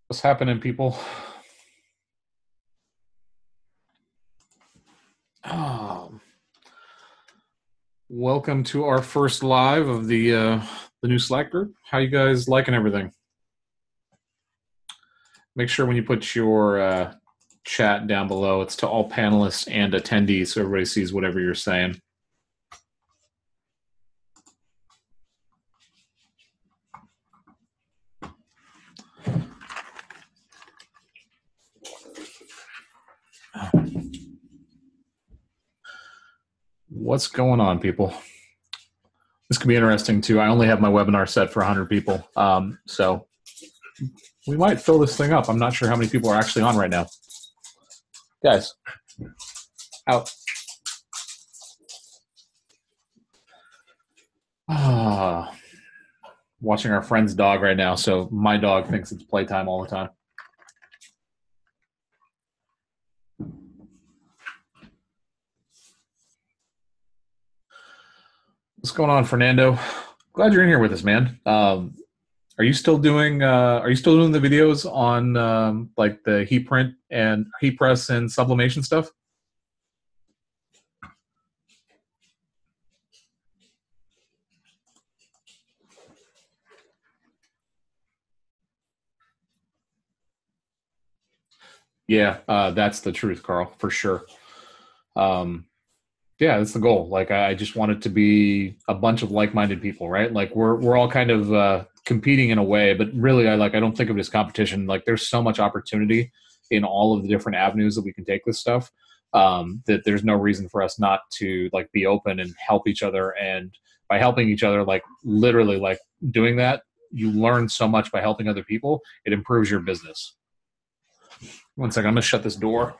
What's happening, people? Um, Welcome to our first live of the new Slack group. How you guys liking everything? Make sure when you put your chat down below, it's to all panelists and attendees, so everybody sees whatever you're saying. What's going on, people? This could be interesting too. I only have my webinar set for 100 people, so we might fill this thing up. I'm not sure how many people are actually on right now. Guys, out. Watching our friend's dog right now, so my dog thinks it's playtime all the time. What's going on, Fernando? Glad you're in here with us, man. Are you still doing the videos on like the heat print and heat press and sublimation stuff? Yeah, that's the truth, Carl, for sure. Yeah, that's the goal. Like, I just want it to be a bunch of like-minded people, right? Like, we're all kind of competing in a way, but really, I don't think of it as competition. Like, there's so much opportunity in all of the different avenues that we can take this stuff, that there's no reason for us not to like be open and help each other. And by helping each other, like literally, like doing that, you learn so much by helping other people. It improves your business. One second, I'm gonna shut this door.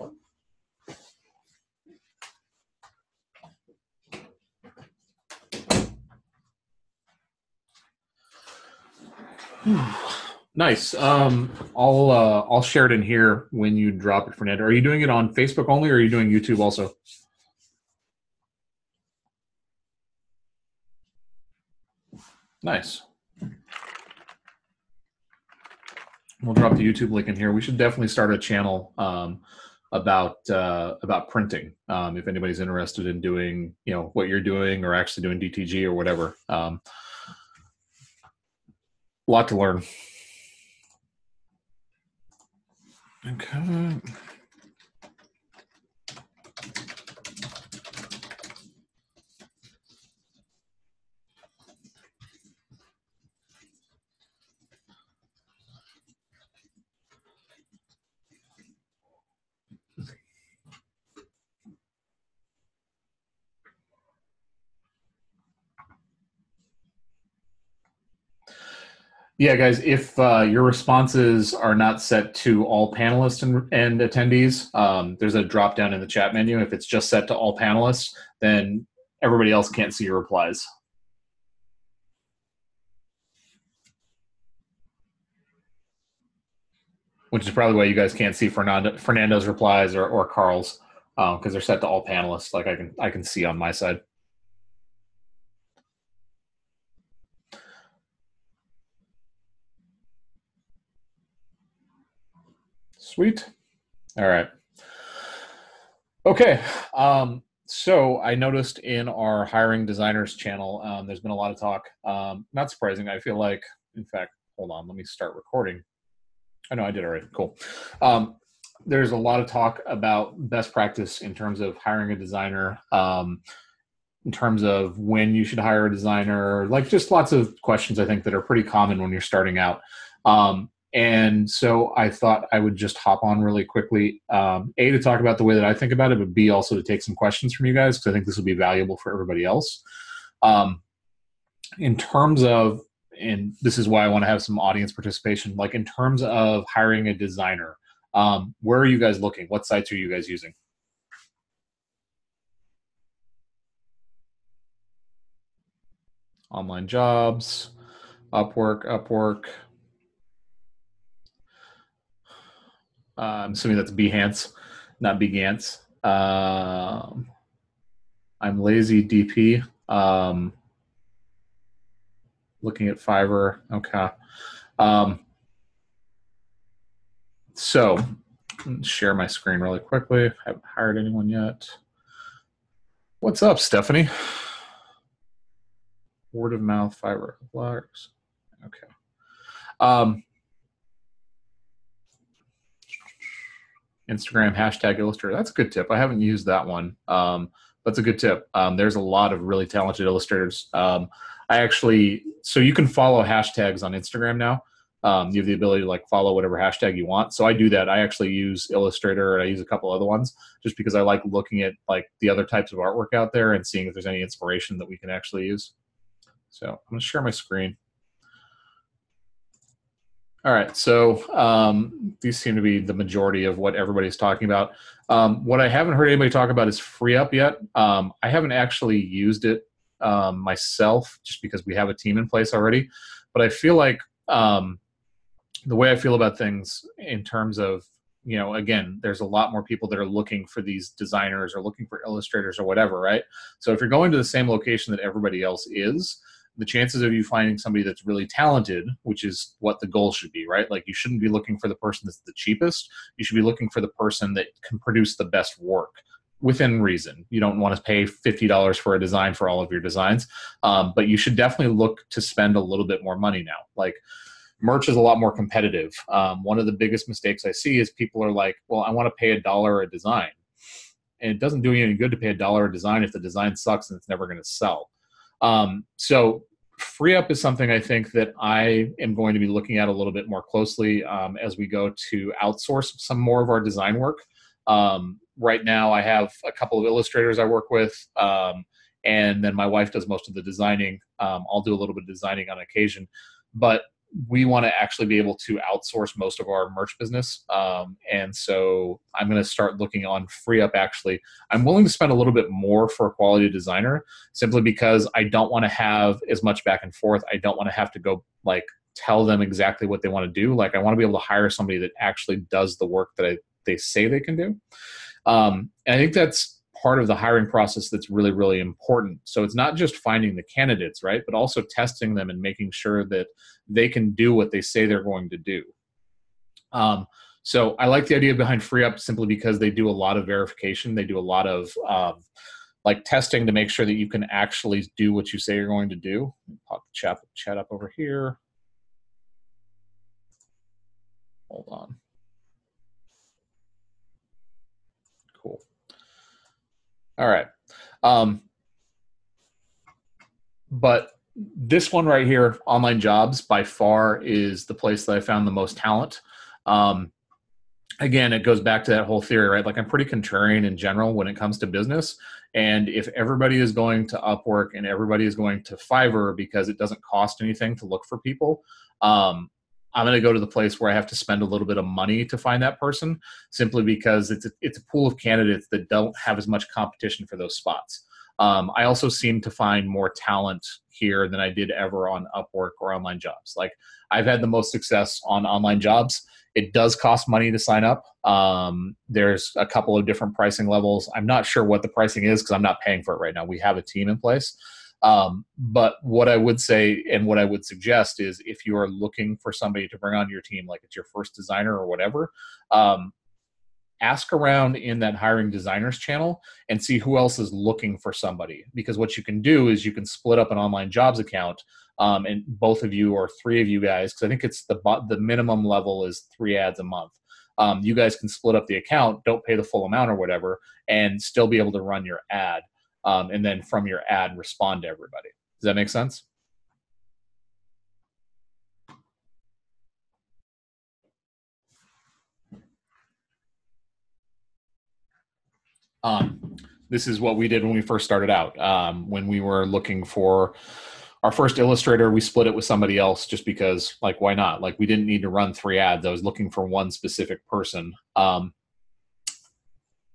Nice. I'll share it in here when you drop it, Fernando. Are you doing it on Facebook only, or are you doing YouTube also? Nice. We'll drop the YouTube link in here. We should definitely start a channel about printing. If anybody's interested in doing, what you're doing, or actually doing DTG or whatever. A lot to learn. Okay. Yeah, guys, if your responses are not set to all panelists and attendees, there's a drop down in the chat menu. If it's just set to all panelists, then everybody else can't see your replies. Which is probably why you guys can't see Fernando's replies or Carl's, because they're set to all panelists. Like I can see on my side. Sweet. All right. Okay. So I noticed in our hiring designers channel, there's been a lot of talk. Not surprising. I feel like, in fact, hold on, let me start recording. I know I did already. Cool. There's a lot of talk about best practice in terms of hiring a designer, in terms of when you should hire a designer, like just lots of questions I think that are pretty common when you're starting out. And so I thought I would just hop on really quickly, A, to talk about the way that I think about it, but B, also to take some questions from you guys, because I think this will be valuable for everybody else. In terms of, and this is why I want to have some audience participation, like in terms of hiring a designer, where are you guys looking? What sites are you guys using? Online jobs, Upwork. I'm assuming that's Behance, not Behance. I'm lazy DP. Looking at Fiverr. Okay. So share my screen really quickly. I haven't hired anyone yet. What's up, Stephanie? Word of mouth, Fiverr bloggers. Okay. Instagram hashtag Illustrator. That's a good tip. I haven't used that one. That's a good tip. There's a lot of really talented illustrators. So you can follow hashtags on Instagram now. You have the ability to like follow whatever hashtag you want. So I do that. I actually use Illustrator and I use a couple other ones just because I like looking at like the other types of artwork out there and seeing if there's any inspiration that we can actually use. So I'm going to share my screen. All right, so these seem to be the majority of what everybody's talking about. What I haven't heard anybody talk about is FreeUp yet. I haven't actually used it myself just because we have a team in place already. But I feel like the way I feel about things in terms of, you know, again, there's a lot more people that are looking for these designers or looking for illustrators or whatever, right? So if you're going to the same location that everybody else is, the chances of you finding somebody that's really talented, which is what the goal should be, right? Like you shouldn't be looking for the person that's the cheapest. You should be looking for the person that can produce the best work within reason. You don't want to pay $50 for a design for all of your designs, but you should definitely look to spend a little bit more money now. Like merch is a lot more competitive. One of the biggest mistakes I see is people are like, well, I want to pay $1 a design. And it doesn't do you any good to pay $1 a design if the design sucks and it's never going to sell. So FreeUp is something I think that I am going to be looking at a little bit more closely as we go to outsource some more of our design work. Right now I have a couple of illustrators I work with, and then my wife does most of the designing. I'll do a little bit of designing on occasion, but we want to actually be able to outsource most of our merch business. And so I'm going to start looking on FreeUp. Actually, I'm willing to spend a little bit more for a quality designer simply because I don't want to have as much back and forth. I don't want to have to go like tell them exactly what they want to do. Like I want to be able to hire somebody that actually does the work that they say they can do. And I think that's part of the hiring process that's really, really important. So it's not just finding the candidates, right? But also testing them and making sure that they can do what they say they're going to do. So I like the idea behind FreeUp simply because they do a lot of verification. They do a lot of like testing to make sure that you can actually do what you say you're going to do. Pop the chat up over here. Hold on. Cool. All right. But this one right here, Online Jobs, by far is the place that I found the most talent. Again, it goes back to that whole theory, right? Like I'm pretty contrarian in general when it comes to business. And if everybody is going to Upwork and everybody is going to Fiverr because it doesn't cost anything to look for people, I'm going to go to the place where I have to spend a little bit of money to find that person simply because it's a pool of candidates that don't have as much competition for those spots. I also seem to find more talent here than I did ever on Upwork or Online Jobs. Like I've had the most success on Online Jobs. It does cost money to sign up. There's a couple of different pricing levels. I'm not sure what the pricing is because I'm not paying for it right now. We have a team in place. But what I would say and what I would suggest is if you are looking for somebody to bring on your team, like it's your first designer or whatever, ask around in that hiring designers channel and see who else is looking for somebody. Because what you can do is you can split up an Online Jobs account, and both of you or three of you guys, because I think it's the minimum level is 3 ads a month. You guys can split up the account, don't pay the full amount or whatever, and still be able to run your ad. And then from your ad, respond to everybody. Does that make sense? This is what we did when we first started out. When we were looking for our first illustrator, we split it with somebody else just because, like, why not? Like, we didn't need to run 3 ads. I was looking for one specific person.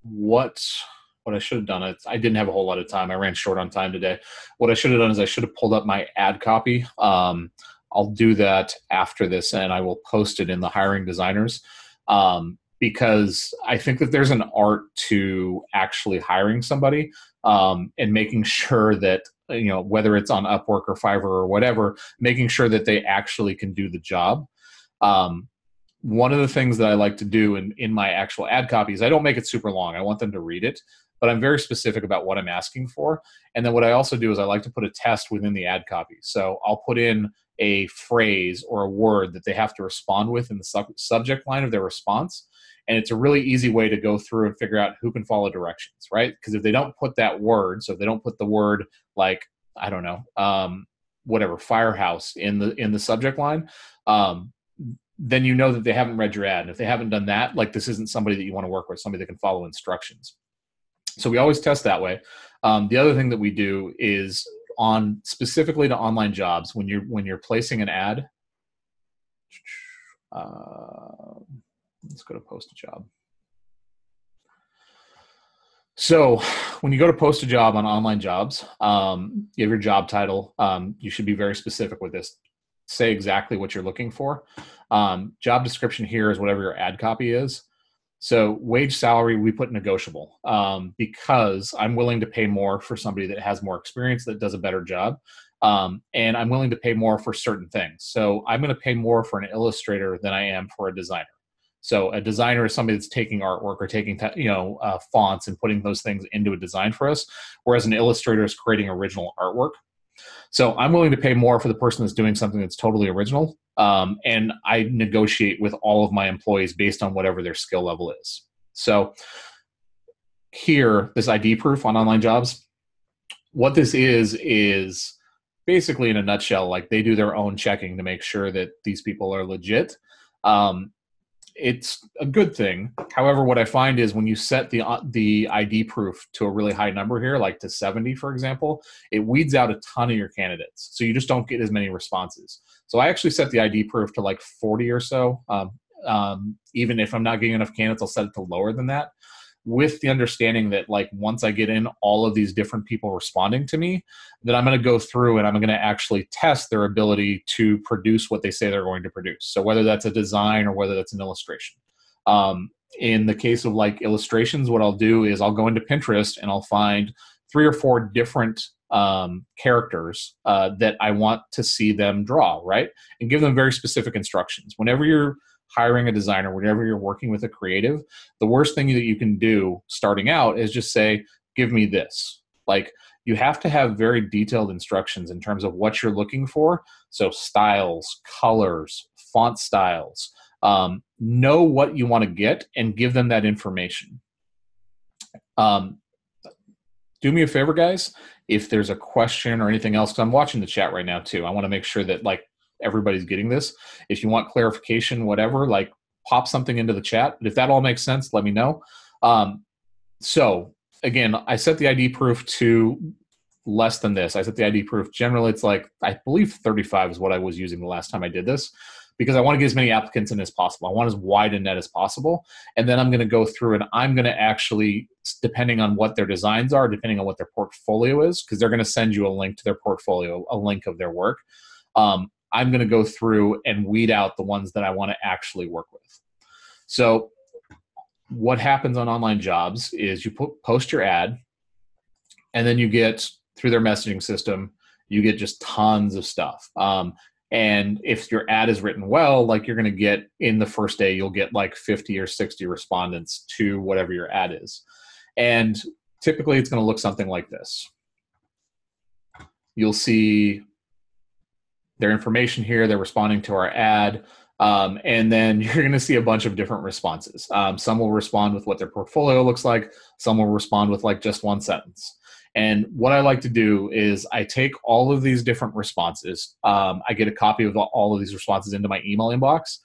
What I should have done, I didn't have a whole lot of time. I ran short on time today. What I should have done is I should have pulled up my ad copy. I'll do that after this, and I will post it in the hiring designers. Because I think that there's an art to actually hiring somebody and making sure that, you know, whether it's on Upwork or Fiverr or whatever, making sure that they actually can do the job. one of the things that I like to do in my actual ad copy is I don't make it super long. I want them to read it, but I'm very specific about what I'm asking for. And then what I also do is I like to put a test within the ad copy. So I'll put in a phrase or a word that they have to respond with in the subject line of their response. And it's a really easy way to go through and figure out who can follow directions, right? Because if they don't put that word, so if they don't put the word like, I don't know, whatever, firehouse in the subject line, then you know that they haven't read your ad. And if they haven't done that, like this isn't somebody that you want to work with, somebody that can follow instructions. So we always test that way. The other thing that we do is on specifically to online jobs, when you're placing an ad, let's go to post a job. So when you go to post a job on online jobs, you have your job title. You should be very specific with this. Say exactly what you're looking for. Job description here is whatever your ad copy is. So wage salary, we put negotiable because I'm willing to pay more for somebody that has more experience, that does a better job. And I'm willing to pay more for certain things. So I'm going to pay more for an illustrator than I am for a designer. So a designer is somebody that's taking artwork or taking fonts and putting those things into a design for us, whereas an illustrator is creating original artwork. So I'm willing to pay more for the person that's doing something that's totally original. And I negotiate with all of my employees based on whatever their skill level is. So here, this ID proof on online jobs, what this is basically in a nutshell, like they do their own checking to make sure that these people are legit. It's a good thing. However, what I find is when you set the ID proof to a really high number here, like to 70, for example, it weeds out a ton of your candidates. So you just don't get as many responses. So I actually set the ID proof to like 40 or so. Even if I'm not getting enough candidates, I'll set it to lower than that, with the understanding that like once I get in all of these different people responding to me, that I'm going to go through and I'm going to actually test their ability to produce what they say they're going to produce. So whether that's a design or whether that's an illustration. In the case of like illustrations, what I'll do is I'll go into Pinterest and I'll find 3 or 4 different characters that I want to see them draw, right? And give them very specific instructions. Whenever you're hiring a designer, whenever you're working with a creative, the worst thing that you can do starting out is just say, give me this. Like you have to have very detailed instructions in terms of what you're looking for. So styles, colors, font styles, know what you want to get and give them that information. Do me a favor, guys. If there's a question or anything else, because I'm watching the chat right now too, I want to make sure that like everybody's getting this. If you want clarification, whatever, like pop something into the chat. But if that all makes sense, let me know. So again, I set the ID proof to less than this. I set the ID proof. Generally, it's like, I believe 35 is what I was using the last time I did this, because I want to get as many applicants in as possible. I want as wide a net as possible. And then I'm going to go through and I'm going to actually, depending on what their designs are, depending on what their portfolio is, because they're going to send you a link to their portfolio, a link of their work. I'm going to go through and weed out the ones that I want to actually work with. So what happens on online jobs is you post your ad, and then you get, through their messaging system, you get just tons of stuff. And if your ad is written well, like you're going to get in the first day, you'll get like 50 or 60 respondents to whatever your ad is. And typically it's going to look something like this. You'll see their information here, they're responding to our ad, and then you're going to see a bunch of different responses. Some will respond with what their portfolio looks like, some will respond with like just one sentence. And what I like to do is I take all of these different responses, I get a copy of all of these responses into my email inbox,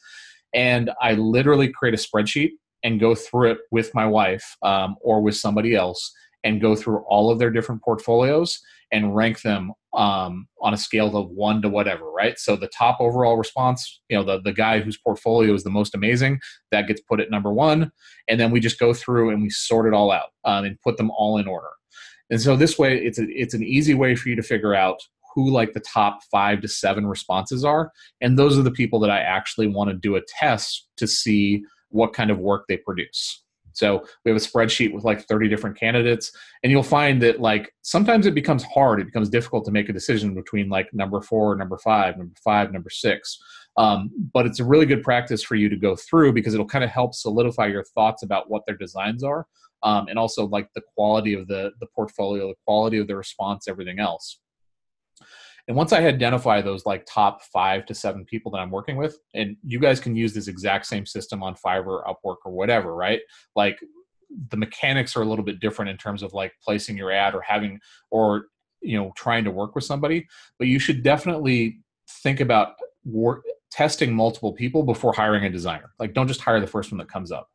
and I literally create a spreadsheet and go through it with my wife or with somebody else and go through all of their different portfolios and rank them on a scale of 1 to whatever, right? So the top overall response, the guy whose portfolio is the most amazing, that gets put at number 1. And then we just go through and we sort it all out and put them all in order. And so this way, it's an easy way for you to figure out who like the top 5 to 7 responses are. And those are the people that I actually want to do a test to see what kind of work they produce. So we have a spreadsheet with like 30 different candidates, and you'll find that like sometimes it becomes hard. It becomes difficult to make a decision between like number 4, number 5, number 5, number 6. But it's a really good practice for you to go through because it'll kind of help solidify your thoughts about what their designs are, and also like the quality of the portfolio, the quality of the response, everything else. And once I identify those like top 5 to 7 people that I'm working with, and you guys can use this exact same system on Fiverr, Upwork, or whatever, right? Like the mechanics are a little bit different in terms of like placing your ad or having, or, trying to work with somebody, but you should definitely think about testing multiple people before hiring a designer. Like don't just hire the first one that comes up.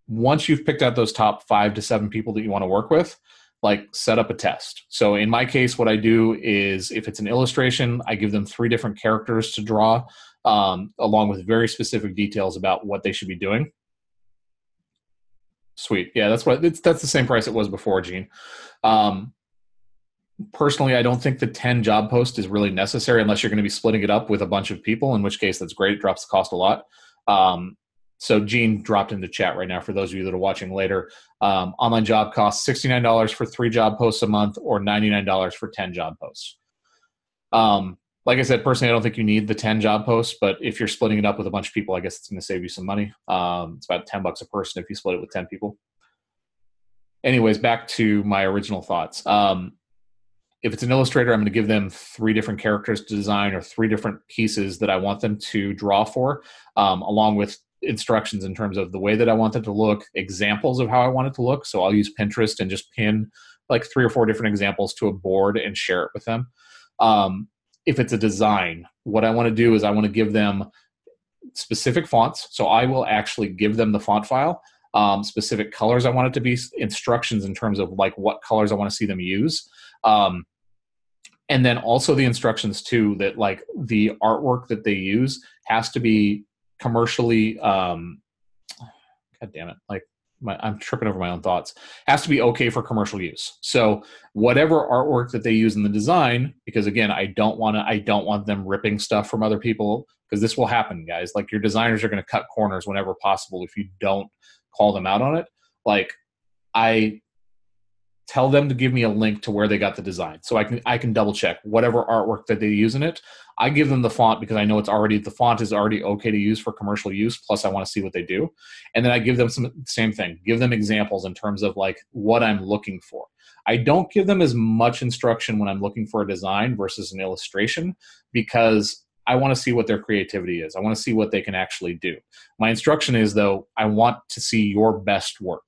Once you've picked out those top 5 to 7 people that you want to work with, like set up a test. So in my case, what I do is if it's an illustration, I give them 3 different characters to draw, along with very specific details about what they should be doing. Sweet. Yeah, that's the same price it was before, Gene. Personally, I don't think the 10 job post is really necessary unless you're going to be splitting it up with a bunch of people, in which case that's great. It drops the cost a lot. So Gene dropped into chat right now for those of you that are watching later. Online job costs $69 for 3 job posts a month or $99 for 10 job posts. Like I said, personally, I don't think you need the 10 job posts, but if you're splitting it up with a bunch of people, I guess it's going to save you some money. It's about $10 a person if you split it with 10 people. Anyways, back to my original thoughts. If it's an illustrator, I'm going to give them 3 different characters to design or 3 different pieces that I want them to draw for, along with instructions in terms of the way that I want it to look, examples of how I want it to look. So I'll use Pinterest and just pin like 3 or 4 different examples to a board and share it with them. If it's a design, what I want to do is I want to give them specific fonts. So I will actually give them the font file, specific colors I want it to be, instructions in terms of like what colors I want to see them use. And then also the instructions too, that like the artwork that they use has to be commercially, God damn it. Like I'm tripping over my own thoughts, has to be okay for commercial use. So whatever artwork that they use in the design, because again, I don't want them ripping stuff from other people, because this will happen, guys. Like your designers are going to cut corners whenever possible if you don't call them out on it. Like I tell them to give me a link to where they got the design, so I can double check whatever artwork that they use in it. I give them the font because I know the font is already okay to use for commercial use. Plus I want to see what they do. And then I give them same thing, give them examples in terms of like what I'm looking for. I don't give them as much instruction when I'm looking for a design versus an illustration, because I want to see what their creativity is. I want to see what they can actually do. My instruction is, though, I want to see your best work.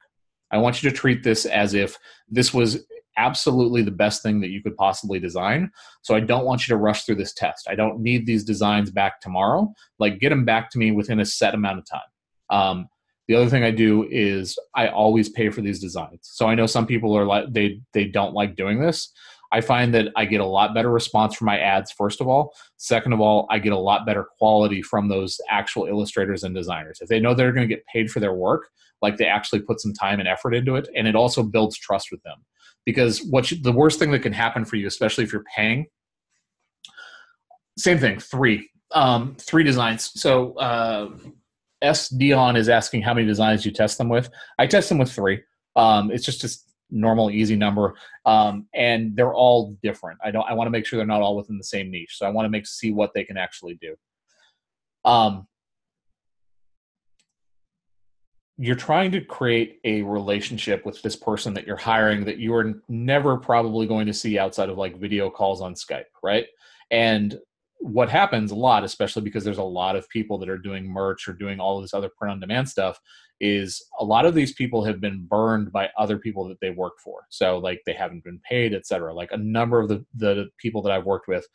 I want you to treat this as if this was absolutely the best thing that you could possibly design. So I don't want you to rush through this test. I don't need these designs back tomorrow. Like, get them back to me within a set amount of time. The other thing I do is I always pay for these designs. So I know some people are like, they don't like doing this. I find that I get a lot better response from my ads, first of all. Second of all, I get a lot better quality from those actual illustrators and designers. If they know they're going to get paid for their work, like they actually put some time and effort into it, and it also builds trust with them. Because the worst thing that can happen for you, especially if you're paying, same thing, 3 designs. So S. Dion is asking how many designs you test them with. I test them with 3. It's just a normal, easy number, and they're all different. I want to make sure they're not all within the same niche. So I want to see what they can actually do. You're trying to create a relationship with this person that you're hiring that you are never probably going to see outside of like video calls on Skype, right? And what happens a lot, especially because there's a lot of people that are doing merch or doing all of this other print on demand stuff, is a lot of these people have been burned by other people that they work for. So like they haven't been paid, et cetera. Like a number of the people that I've worked with,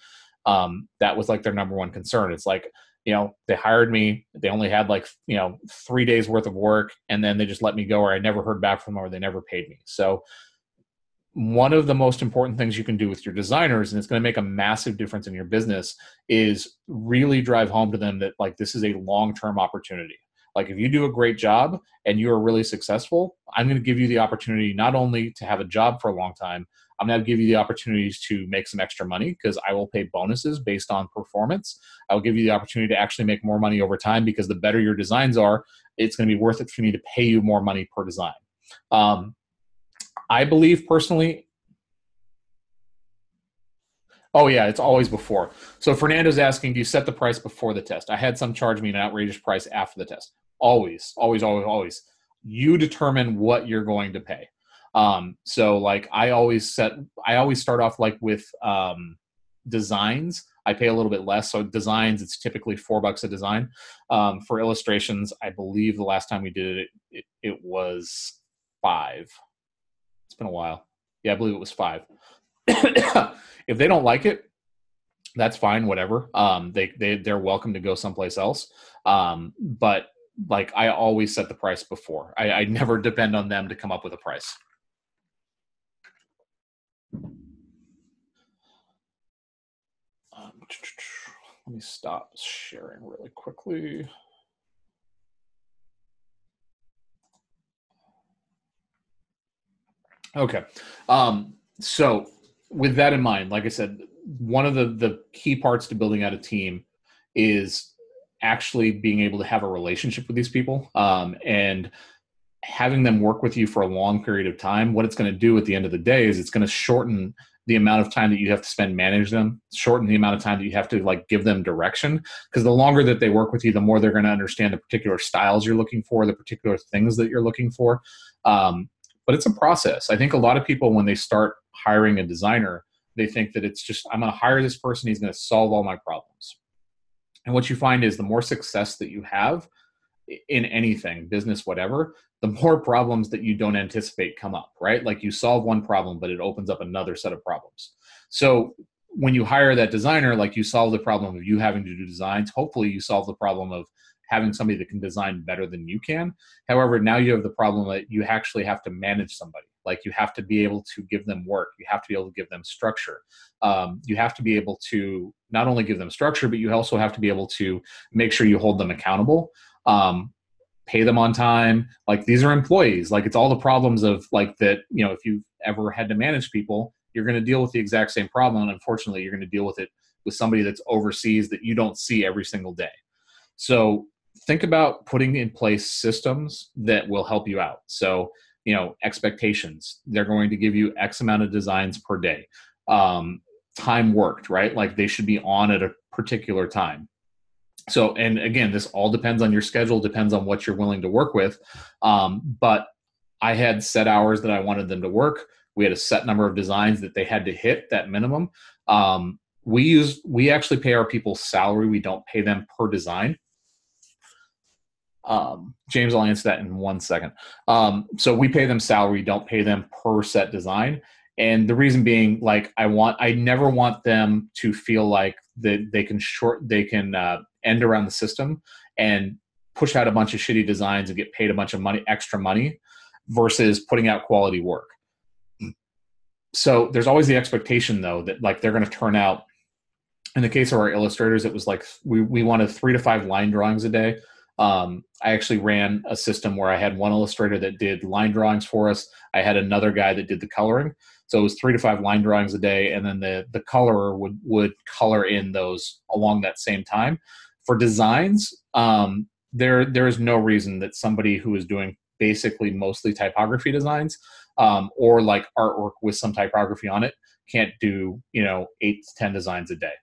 that was like their number one concern. It's like, they hired me, they only had like, 3 days worth of work, and then they just let me go, or I never heard back from them, or they never paid me. So one of the most important things you can do with your designers, and it's going to make a massive difference in your business, is really drive home to them that like this is a long-term opportunity. Like if you do a great job and you are really successful, I'm going to give you the opportunity not only to have a job for a long time, I'm going to give you the opportunities to make some extra money, because I will pay bonuses based on performance. I will give you the opportunity to actually make more money over time, because the better your designs are, it's going to be worth it for me to pay you more money per design. I believe personally, Oh yeah, it's always before. So Fernando's asking, do you set the price before the test? I had some charge me an outrageous price after the test. Always, always, always, always. You determine what you're going to pay. So like I always start off like with designs. I pay a little bit less. So designs, it's typically $4 a design. For illustrations, I believe the last time we did it was 5. It's been a while. Yeah, I believe it was 5. If they don't like it, that's fine, whatever. They're welcome to go someplace else. But like I always set the price before. I never depend on them to come up with a price. Let me stop sharing really quickly. Okay. So with that in mind, like I said, one of the key parts to building out a team is actually being able to have a relationship with these people, and having them work with you for a long period of time. What it's going to do at the end of the day is it's going to shorten the amount of time that you have to spend manage them, shorten the amount of time that you have to like give them direction. Because the longer that they work with you, the more they're going to understand the particular styles you're looking for, the particular things that you're looking for. But it's a process. I think a lot of people, when they start hiring a designer, they think that it's just, I'm going to hire this person, he's going to solve all my problems. And what you find is the more success that you have in anything, business, whatever, the more problems that you don't anticipate come up, right? Like you solve one problem, but it opens up another set of problems. So when you hire that designer, like you solve the problem of you having to do designs. Hopefully you solve the problem of having somebody that can design better than you can. However, now you have the problem that you actually have to manage somebody. Like you have to be able to give them work. You have to be able to give them structure. You have to be able to not only give them structure, but you also have to be able to make sure you hold them accountable. Pay them on time. Like these are employees. Like it's all the problems of like that, you know, if you've ever had to manage people, you're going to deal with the exact same problem. And unfortunately, you're going to deal with it with somebody that's overseas that you don't see every single day. So think about putting in place systems that will help you out. So, you know, expectations, they're going to give you X amount of designs per day. Time worked, right? Like they should be on at a particular time. So, and again, this all depends on your schedule, depends on what you're willing to work with. But I had set hours that I wanted them to work. We had a set number of designs that they had to hit that minimum. We actually pay our people salary. We don't pay them per design. James, I'll answer that in 1 second. So we pay them salary, don't pay them per set design. And the reason being, like, I never want them to feel like that they can end around the system and push out a bunch of shitty designs and get paid a bunch of money, extra money, versus putting out quality work. So there's always the expectation, though, that like they're going to turn out. In the case of our illustrators, it was like we wanted 3 to 5 line drawings a day. I actually ran a system where I had one illustrator that did line drawings for us. I had another guy that did the coloring. So it was 3 to 5 line drawings a day, and then the colorer would color in those along that same time. For designs, there is no reason that somebody who is doing basically mostly typography designs, or like artwork with some typography on it, can't do 8 to 10 designs a day.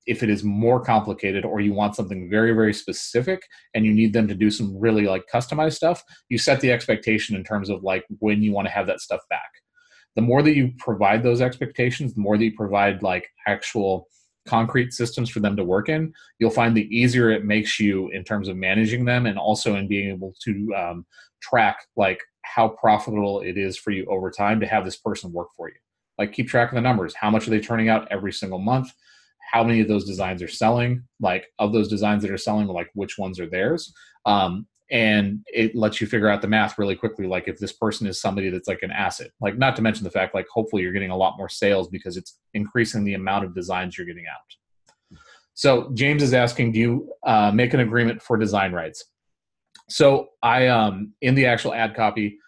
If it is more complicated, or you want something very, very specific and you need them to do some really like customized stuff, you set the expectation in terms of like when you want to have that stuff back. The more that you provide those expectations, the more that you provide like actual concrete systems for them to work in, you'll find the easier it makes you in terms of managing them, and also in being able to track like how profitable it is for you over time to have this person work for you. Like keep track of the numbers. How much are they turning out every single month? How many of those designs are selling? Like of those designs that are selling, like which ones are theirs? And it lets you figure out the math really quickly. Like if this person is somebody that's like an asset, like not to mention the fact, like hopefully you're getting a lot more sales because it's increasing the amount of designs you're getting out. So James is asking, do you make an agreement for design rights? So I, in the actual ad copy,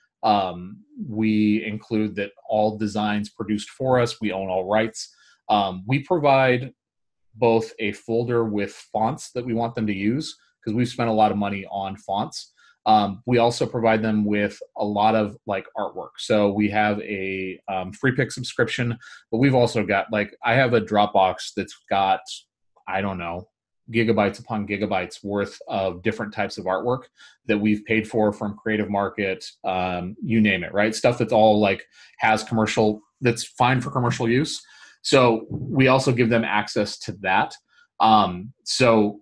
we include that all designs produced for us, we own all rights. We provide both a folder with fonts that we want them to use, because we've spent a lot of money on fonts. We also provide them with a lot of like artwork. So we have a free pick subscription, but we've also got like, I have a Dropbox that's got, I don't know, gigabytes upon gigabytes worth of different types of artwork that we've paid for from Creative Market, you name it, right? Stuff that's all like has commercial, that's fine for commercial use. So we also give them access to that. So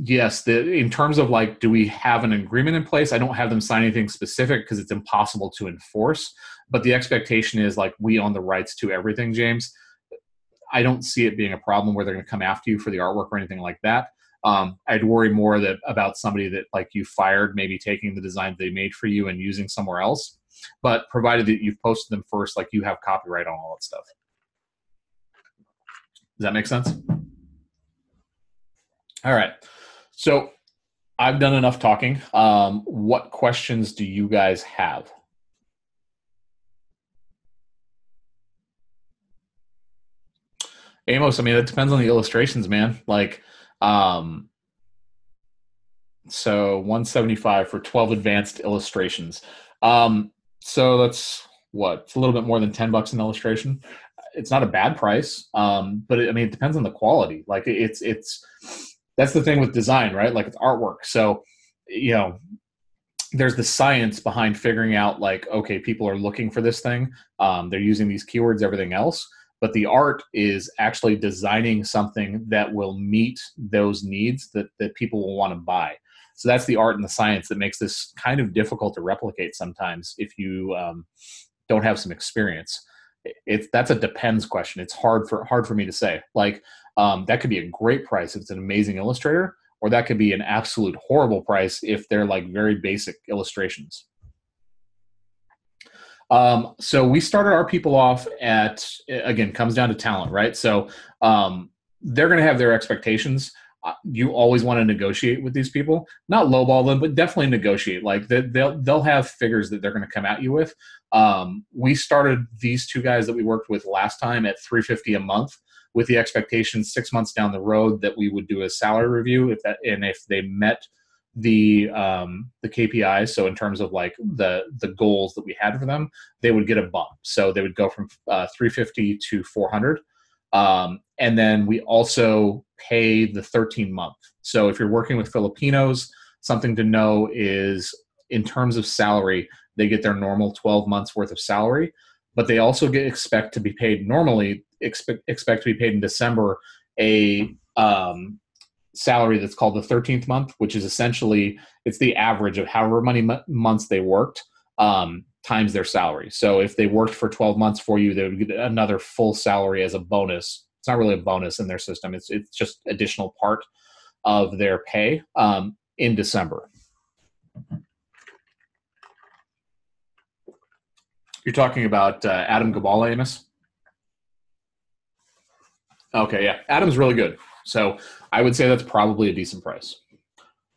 yes, in terms of like, do we have an agreement in place? I don't have them sign anything specific because it's impossible to enforce. But the expectation is like we own the rights to everything, James. I don't see it being a problem where they're going to come after you for the artwork or anything like that. I'd worry more about somebody that like you fired, maybe taking the design they made for you and using somewhere else. But provided that you've posted them first, like you have copyright on all that stuff. Does that make sense? All right. So I've done enough talking. What questions do you guys have? Amos, I mean, it depends on the illustrations, man. Like, so 175 for 12 advanced illustrations. So that's what? It's a little bit more than $10 an illustration. It's not a bad price, but I mean, it depends on the quality. Like, it's that's the thing with design, right? Like, it's artwork. So, you know, there's the science behind figuring out like, okay, people are looking for this thing. They're using these keywords, everything else. But the art is actually designing something that will meet those needs that people will want to buy. So that's the art and the science that makes this kind of difficult to replicate sometimes if you don't have some experience. That's a depends question. It's hard for me to say. Like, that could be a great price if it's an amazing illustrator, or that could be an absolute horrible price if they're like very basic illustrations. So we started our people off at, again, comes down to talent, right? So they're going to have their expectations. You always want to negotiate with these people, not lowball them, but definitely negotiate. Like they'll have figures that they're going to come at you with. We started these two guys that we worked with last time at $350 a month, with the expectation 6 months down the road that we would do a salary review if they met the KPIs. So in terms of like the goals that we had for them, they would get a bump. So they would go from 350 to 400. And then we also pay the 13-month. So if you're working with Filipinos, something to know is in terms of salary, they get their normal 12 months worth of salary, but they also expect to be paid normally, expect to be paid in December, a salary that's called the 13th month, which is essentially, it's the average of however many months they worked times their salary. So if they worked for 12 months for you, they would get another full salary as a bonus. It's not really a bonus in their system. It's just additional part of their pay in December. You're talking about Adam Gabala, Amos? Okay, yeah. Adam's really good. So I would say that's probably a decent price.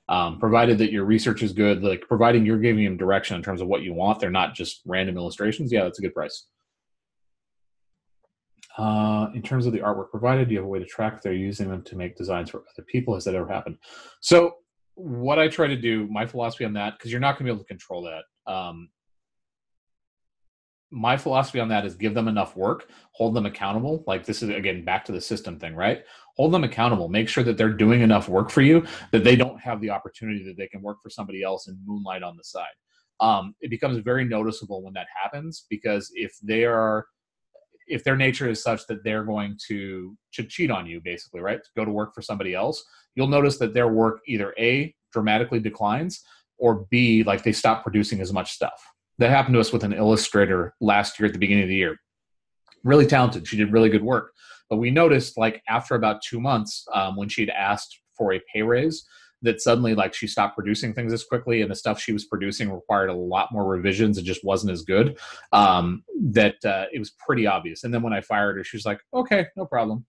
Provided that your research is good, like providing you're giving them direction in terms of what you want, they're not just random illustrations. Yeah, that's a good price. In terms of the artwork provided, do you have a way to track if they're using them to make designs for other people? Has that ever happened? So what I try to do, my philosophy on that, because you're not going to be able to control that. My philosophy on that is give them enough work, hold them accountable. Like this is, again, back to the system thing, right? Hold them accountable. Make sure that they're doing enough work for you that they don't have the opportunity that they can work for somebody else and moonlight on the side. It becomes very noticeable when that happens, because if their nature is such that they're going to cheat on you, basically, right? To go to work for somebody else, you'll notice that their work either A, dramatically declines, or B, like they stop producing as much stuff. That happened to us with an illustrator last year at the beginning of the year. Really talented. She did really good work. But we noticed like after about 2 months, when she'd asked for a pay raise, that suddenly like she stopped producing things as quickly, and the stuff she was producing required a lot more revisions. It just wasn't as good. It was pretty obvious. And then when I fired her, she was like, okay, no problem.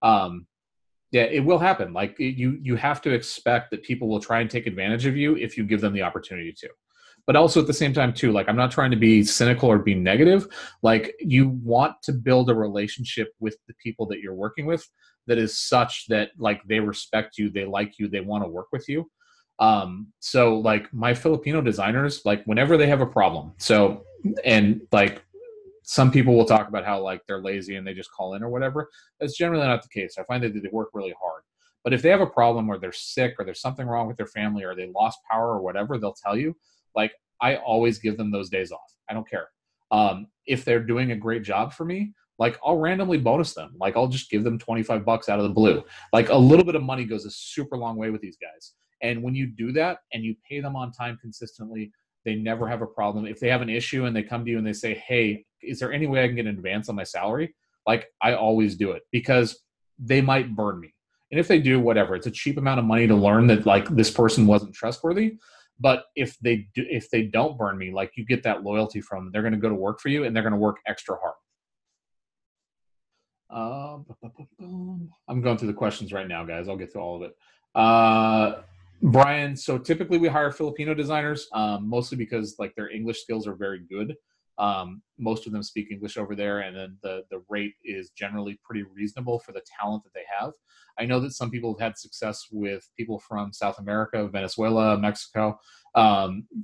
Yeah, it will happen. Like you have to expect that people will try and take advantage of you if you give them the opportunity to. But also at the same time too, like I'm not trying to be cynical or be negative. Like you want to build a relationship with the people that you're working with that is such that like they respect you, they like you, they want to work with you. So like my Filipino designers, like whenever they have a problem, so, and like some people will talk about how like they're lazy and they just call in or whatever. That's generally not the case. I find that they work really hard. But if they have a problem or they're sick or there's something wrong with their family or they lost power or whatever, they'll tell you. Like I always give them those days off. I don't care. If they're doing a great job for me, like I'll randomly bonus them. Like I'll just give them $25 out of the blue. Like a little bit of money goes a super long way with these guys. And when you do that and you pay them on time consistently, they never have a problem. If they have an issue and they come to you and they say, hey, is there any way I can get an advance on my salary? Like I always do it because they might burn me. And if they do, whatever, it's a cheap amount of money to learn that like this person wasn't trustworthy. But if they don't burn me, like you get that loyalty from them, they're going to go to work for you and they're going to work extra hard. I'm going through the questions right now, guys. I'll get to all of it. Brian, so typically we hire Filipino designers, mostly because like their English skills are very good. Most of them speak English over there, and then the rate is generally pretty reasonable for the talent that they have. I know that some people have had success with people from South America, Venezuela, Mexico.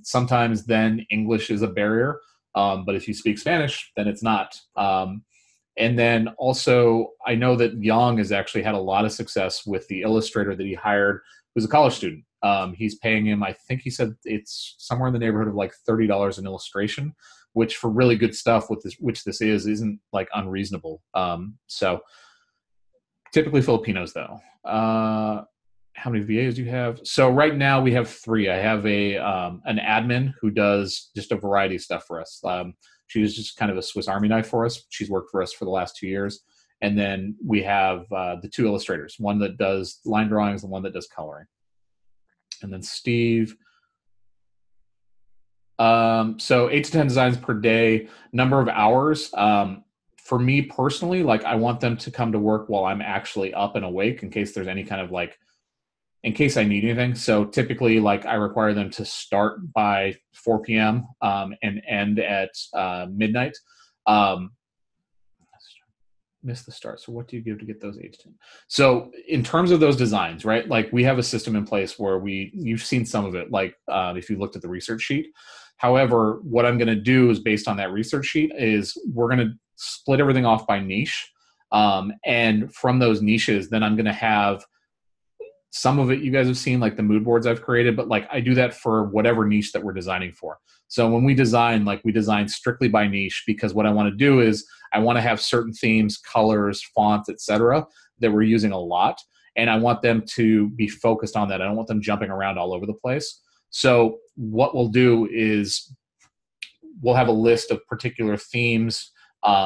Sometimes then English is a barrier, but if you speak Spanish, then it's not. And then also, I know that Young has actually had a lot of success with the illustrator that he hired, who's a college student. He's paying him, I think he said it's somewhere in the neighborhood of like $30 an illustration, which for really good stuff, with this, which this isn't like unreasonable. So typically Filipinos though. How many VAs do you have? So right now we have 3. I have an admin who does just a variety of stuff for us. She was just kind of a Swiss Army knife for us. She's worked for us for the last 2 years. And then we have the 2 illustrators, one that does line drawings and one that does coloring. And then Steve. So 8 to 10 designs per day, number of hours. For me personally, like I want them to come to work while I'm actually up and awake in case there's any kind of like, in case I need anything. So typically like I require them to start by 4 p.m. And end at midnight. Miss the start. So what do you give to get those 8 to 10? So in terms of those designs, right? Like we have a system in place where you've seen some of it, like if you looked at the research sheet. However, what I'm going to do is based on that research sheet is we're going to split everything off by niche. And from those niches, then I'm going to have some of it you guys have seen, like the mood boards I've created, but like I do that for whatever niche that we're designing for. So when we design, like we design strictly by niche, because what I want to do is I want to have certain themes, colors, fonts, etc., that we're using a lot. And I want them to be focused on that. I don't want them jumping around all over the place. So what we'll do is we'll have a list of particular themes.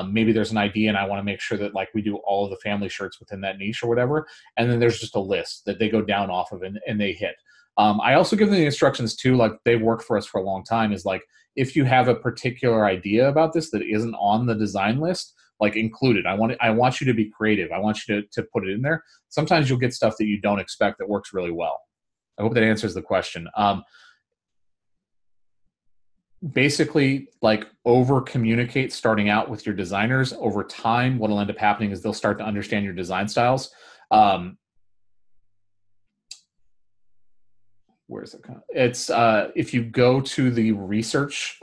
Maybe there's an idea and I want to make sure that like we do all of the family shirts within that niche or whatever. And then there's just a list that they go down off of and they hit. I also give them the instructions too, like they've worked for us for a long time, is like, if you have a particular idea about this that isn't on the design list, like include it. I want you to be creative. I want you to put it in there. Sometimes you'll get stuff that you don't expect that works really well. I hope that answers the question. Basically, like over communicate starting out with your designers. Over time, what'll end up happening is they'll start to understand your design styles. Where is it? It's if you go to the research,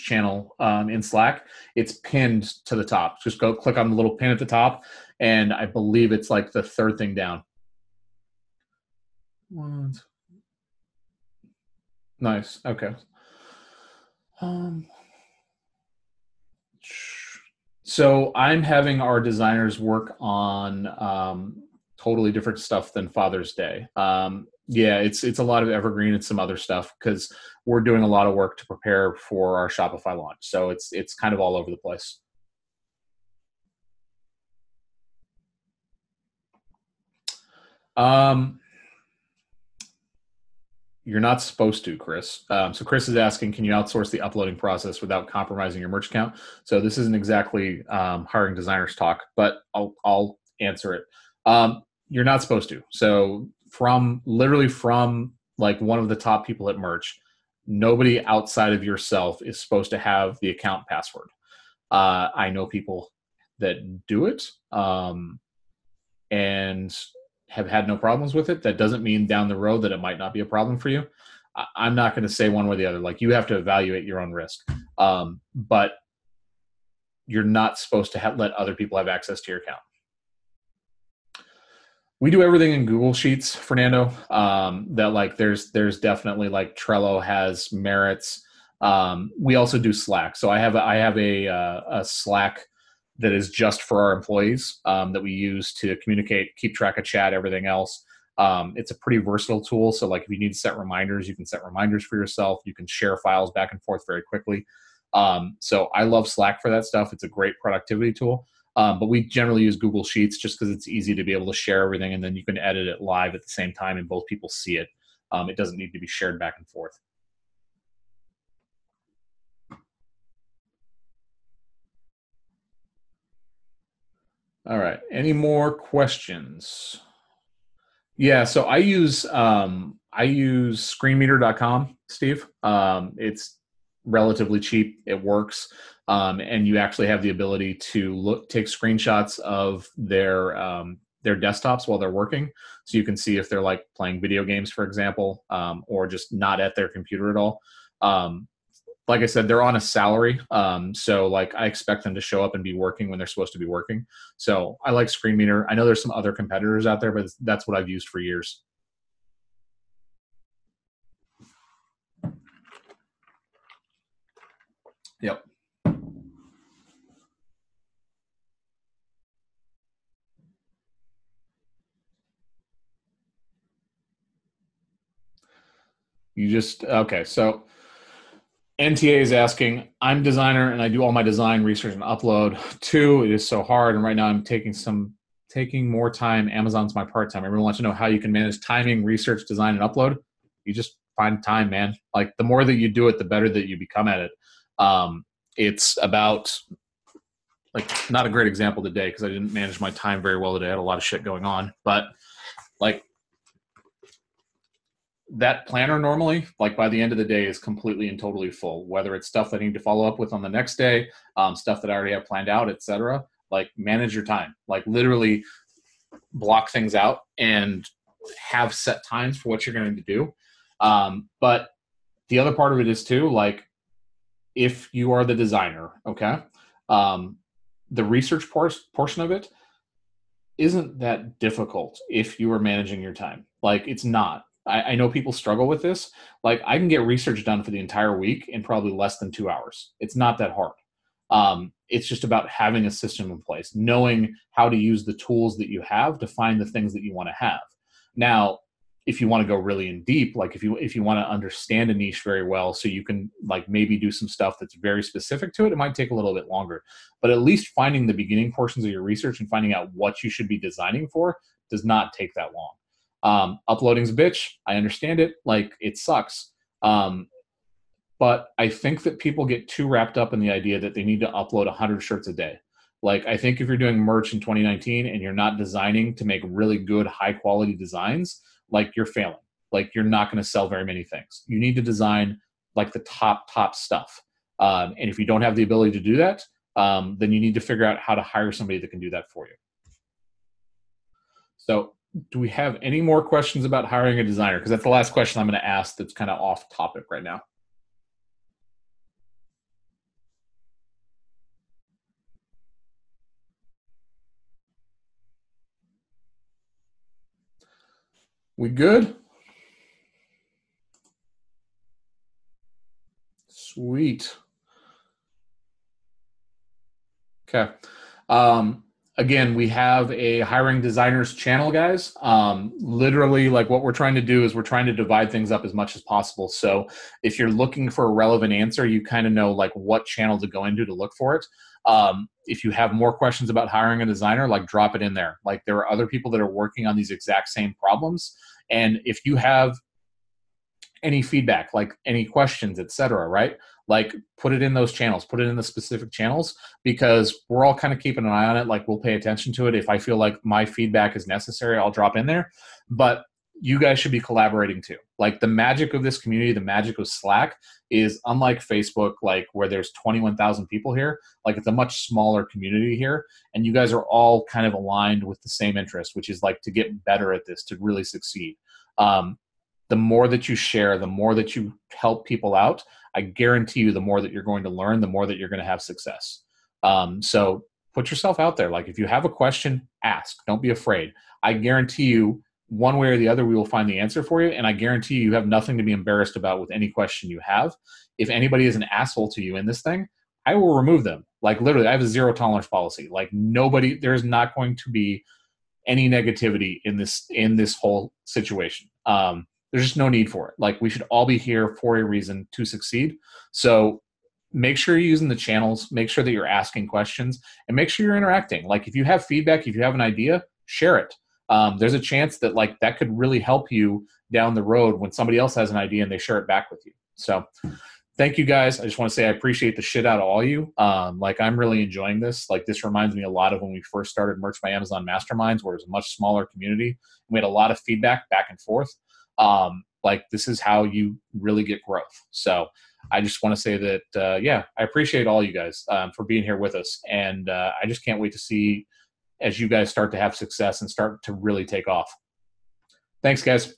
channel in Slack. It's pinned to the top. Just go click on the little pin at the top, and I believe it's like the 3rd thing down. Nice. Okay. So I'm having our designers work on totally different stuff than Father's Day. Yeah, it's a lot of evergreen and some other stuff because we're doing a lot of work to prepare for our Shopify launch. So it's kind of all over the place. You're not supposed to, Chris. So Chris is asking, can you outsource the uploading process without compromising your merch account? So this isn't exactly hiring designers talk, but I'll answer it. You're not supposed to. So from like one of the top people at Merch, nobody outside of yourself is supposed to have the account password. I know people that do it, and have had no problems with it. That doesn't mean down the road that it might not be a problem for you. I'm not going to say one way or the other. Like, you have to evaluate your own risk. But you're not supposed to let other people have access to your account. We do everything in Google Sheets, Fernando. That like there's definitely like Trello has merits. We also do Slack. So I have a Slack that is just for our employees that we use to communicate, keep track of chat, everything else. It's a pretty versatile tool. So like if you need to set reminders, you can set reminders for yourself. You can share files back and forth very quickly. So I love Slack for that stuff. It's a great productivity tool. But we generally use Google Sheets just because it's easy to be able to share everything, and then you can edit it live at the same time and both people see it. It doesn't need to be shared back and forth. All right. Any more questions? Yeah. So I use screenmeter.com, Steve. It's relatively cheap. It works. And you actually have the ability to take screenshots of their desktops while they're working. So you can see if they're like playing video games, for example, or just not at their computer at all. Like I said, they're on a salary. So like I expect them to show up and be working when they're supposed to be working. So I like ScreenMeter. I know there's some other competitors out there, but that's what I've used for years. Yep. Okay. So NTA is asking, I'm designer and I do all my design research and upload. 2, it is so hard. And right now I'm taking more time. Amazon's my part-time. Everyone wants to know how you can manage timing, research, design, and upload. You just find time, man. Like the more that you do it, the better that you become at it. It's about, like, not a great example today because I didn't manage my time very well today. I had a lot of shit going on, but like that planner normally, like by the end of the day, is completely and totally full, whether it's stuff that I need to follow up with on the next day, stuff that I already have planned out, etc. Like, manage your time, like literally block things out and have set times for what you're going to do. But the other part of it is too, like, if you are the designer, okay, the research portion of it isn't that difficult if you are managing your time. Like, it's not. I know people struggle with this. Like, I can get research done for the entire week in probably less than 2 hours. It's not that hard. It's just about having a system in place, knowing how to use the tools that you have to find the things that you want to have. Now, if you want to go really in deep, like if you want to understand a niche very well, so you can like maybe do some stuff that's very specific to it, it might take a little bit longer. But at least finding the beginning portions of your research and finding out what you should be designing for does not take that long. Uploading's a bitch. I understand it. Like, it sucks. But I think that people get too wrapped up in the idea that they need to upload 100 shirts a day. Like, I think if you're doing merch in 2019 and you're not designing to make really good, high quality designs, like, you're failing. Like, you're not going to sell very many things. You need to design like the top stuff. And if you don't have the ability to do that, then you need to figure out how to hire somebody that can do that for you. So, do we have any more questions about hiring a designer? Because that's the last question I'm going to ask that's kind of off topic right now. We good? Sweet. Okay. Again, we have a hiring designers channel, guys. Literally, like, what we're trying to do is we're trying to divide things up as much as possible. So if you're looking for a relevant answer, you kind of know like what channel to go into to look for it. If you have more questions about hiring a designer, like, drop it in there. Like, there are other people that are working on these exact same problems. And if you have any feedback, like any questions, etc., right? Like, put it in those channels, put it in the specific channels, because we're all kind of keeping an eye on it. Like, we'll pay attention to it. If I feel like my feedback is necessary, I'll drop in there. But you guys should be collaborating too. Like the magic of this community, the magic of Slack is unlike Facebook, like where there's 21,000 people here, like it's a much smaller community here. And you guys are all kind of aligned with the same interest, which is like to get better at this, to really succeed. The more that you share, the more that you help people out, I guarantee you the more that you're going to learn, the more that you're going to have success. So put yourself out there. Like if you have a question, ask. Don't be afraid. I guarantee you one way or the other, we will find the answer for you. And I guarantee you have nothing to be embarrassed about with any question you have. If anybody is an asshole to you in this thing, I will remove them. Like literally, I have a zero tolerance policy. Like nobody, there is not going to be any negativity in this whole situation. There's just no need for it. Like we should all be here for a reason to succeed. So make sure you're using the channels, make sure that you're asking questions, and make sure you're interacting. Like if you have feedback, if you have an idea, share it. There's a chance that like that could really help you down the road when somebody else has an idea and they share it back with you. So thank you guys. I just want to say I appreciate the shit out of all you. Like I'm really enjoying this. Like this reminds me a lot of when we first started Merch by Amazon Masterminds, where it was a much smaller community. We had a lot of feedback back and forth. Like this is how you really get growth. So I just want to say that, yeah, I appreciate all you guys for being here with us. And I just can't wait to see as you guys start to have success and start to really take off. Thanks, guys.